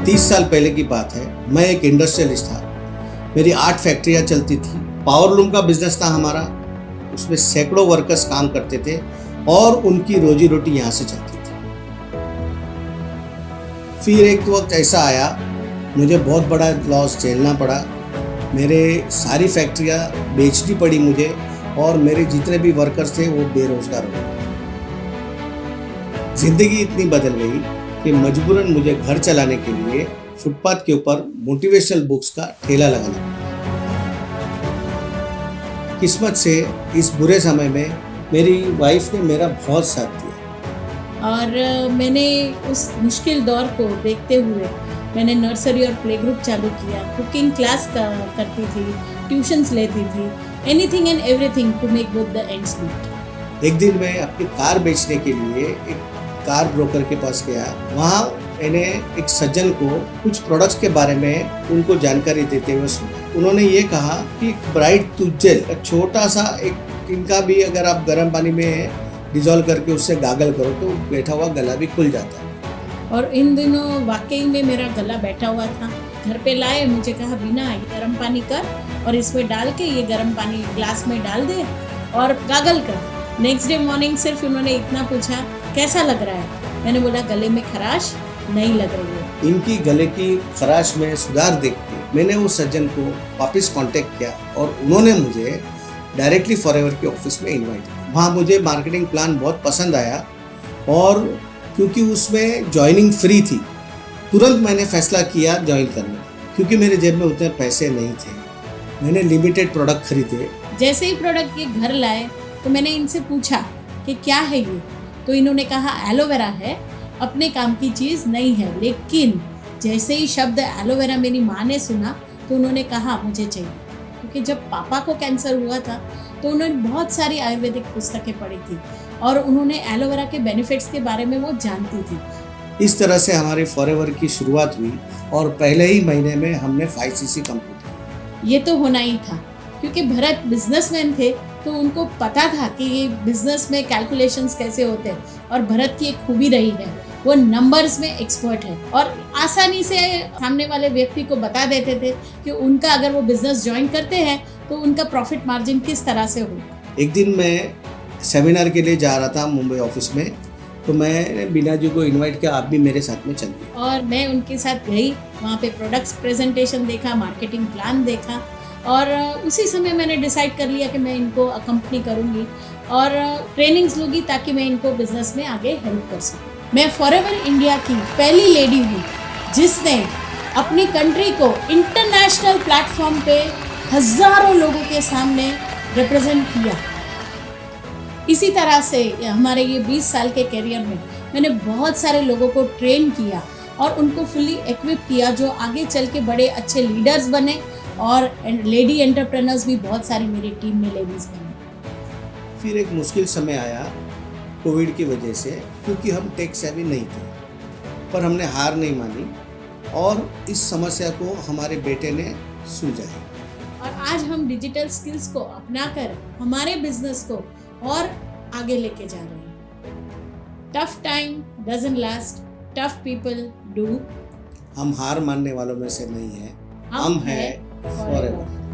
30 साल पहले की बात है। मैं एक इंडस्ट्रियलिस्ट था। मेरी 8 फैक्ट्रियाँ चलती थी। पावर लूम का बिजनेस था हमारा। उसमें सैकड़ों वर्कर्स काम करते थे और उनकी रोजी रोटी यहाँ से चलती थी। फिर एक वक्त ऐसा आया, मुझे बहुत बड़ा लॉस झेलना पड़ा। मेरे सारी फैक्ट्रियाँ बेचनी पड़ी मुझे और मेरे जितने भी वर्कर्स थे वो बेरोजगार हो गए। जिंदगी इतनी बदल गई कि मजबूरन मुझे घर चलाने के लिए फुटपाथ के ऊपर मोटिवेशनल बुक्स का ठेला लगाना पड़ा। किस्मत से इस बुरे समय में मेरी वाइफ ने मेरा बहुत साथ दिया और मैंने उस मुश्किल दौर को देखते हुए मैंने नर्सरी और प्ले ग्रुप चालू किया। कुकिंग क्लास करती थी, ट्यूशन्स लेती थी, anything and everything to make both the ends meet. एक दिन मैं अपनी कार बेचने के लिए एक कार ब्रोकर के पास गया। वहाँ मैंने एक सज्जन को कुछ प्रोडक्ट्स के बारे में उनको जानकारी देते हुए सुना। उन्होंने ये कहा कि ब्राइट टूथ जेल का छोटा सा एक इनका भी अगर आप गर्म पानी में डिजोल्व करके उससे गागल करो तो बैठा हुआ गला भी खुल जाता है। और इन दिनों वाकई में मेरा गला बैठा हुआ था। घर पे लाए, मुझे कहा बिना गर्म पानी कर और इसमें डाल के ये गर्म पानी ग्लास में डाल दे और गागल कर। नेक्स्ट डे मॉर्निंग सिर्फ उन्होंने इतना पूछा कैसा लग रहा है। मैंने बोला गले में खराश नहीं लग रही है। इनकी गले की खराश में सुधार देख के मैंने उस सज्जन को वापस कांटेक्ट किया और उन्होंने मुझे डायरेक्टली फॉरएवर के ऑफिस में इनवाइट किया। वहाँ मुझे मार्केटिंग प्लान बहुत पसंद आया और क्योंकि उसमें ज्वाइनिंग फ्री थी, तुरंत मैंने फैसला किया ज्वाइन करने का, क्योंकि मेरे जेब में उतने पैसे नहीं थे। मैंने लिमिटेड प्रोडक्ट खरीदे। जैसे ही प्रोडक्ट ये घर लाए तो मैंने इनसे पूछा कि क्या है ये, तो इन्होंने कहा एलोवेरा है, अपने काम की चीज़ नहीं है। लेकिन जैसे ही शब्द एलोवेरा मेरी माँ ने सुना तो उन्होंने कहा मुझे चाहिए, क्योंकि जब पापा को कैंसर हुआ था तो उन्होंने बहुत सारी आयुर्वेदिक पुस्तकें पढ़ी थी और उन्होंने एलोवेरा के बेनिफिट्स के बारे में वो जानती थी। इस तरह से हमारी फॉरएवर की शुरुआत हुई और पहले ही महीने में हमने 5cc कंप्लीट किया। ये तो होना ही था, क्योंकि भरत बिजनेसमैन थे तो उनको पता था कि ये बिजनेस में कैलकुलेशंस कैसे होते हैं। और भरत की एक खूबी रही है, वो नंबर्स में एक्सपर्ट है और आसानी से सामने वाले व्यक्ति को बता देते थे कि उनका अगर वो बिजनेस ज्वाइन करते हैं तो उनका प्रॉफिट मार्जिन किस तरह से हो। एक दिन मैं सेमिनार के लिए जा रहा था मुंबई ऑफिस में, तो मैंने बीना जी को इनवाइट किया, आप भी मेरे साथ में चलिए। और मैं उनके साथ गई। वहाँ पे प्रोडक्ट्स प्रेजेंटेशन देखा, मार्केटिंग प्लान देखा और उसी समय मैंने डिसाइड कर लिया कि मैं इनको अकम्पनी करूँगी और ट्रेनिंग्स लूँगी ताकि मैं इनको बिजनेस में आगे हेल्प कर सकूँ। मैं फॉरएवर इंडिया की पहली लेडी हूँ जिसने अपनी कंट्री को इंटरनेशनल प्लेटफॉर्म पे हज़ारों लोगों के सामने रिप्रेजेंट किया। इसी तरह से हमारे ये 20 साल के करियर में मैंने बहुत सारे लोगों को ट्रेन किया और उनको फुली इक्विप किया जो आगे चल के बड़े अच्छे लीडर्स बने और लेडी एंटरप्रेनर्स भी बहुत सारी मेरी टीम में लेडीज़ बनी। फिर एक मुश्किल समय आया कोविड की वजह से, क्योंकि हम टेक सेवी नहीं थे, पर हमने हार नहीं मानी और इस समस्या को हमारे बेटे ने सुलझाया। और आज हम डिजिटल स्किल्स को अपनाकर हमारे बिजनेस को और आगे लेके जा रहे हैं। Tough time doesn't last, tough people do. हम हार मानने वालों में से नहीं हैं, हम हैं फॉरएवर।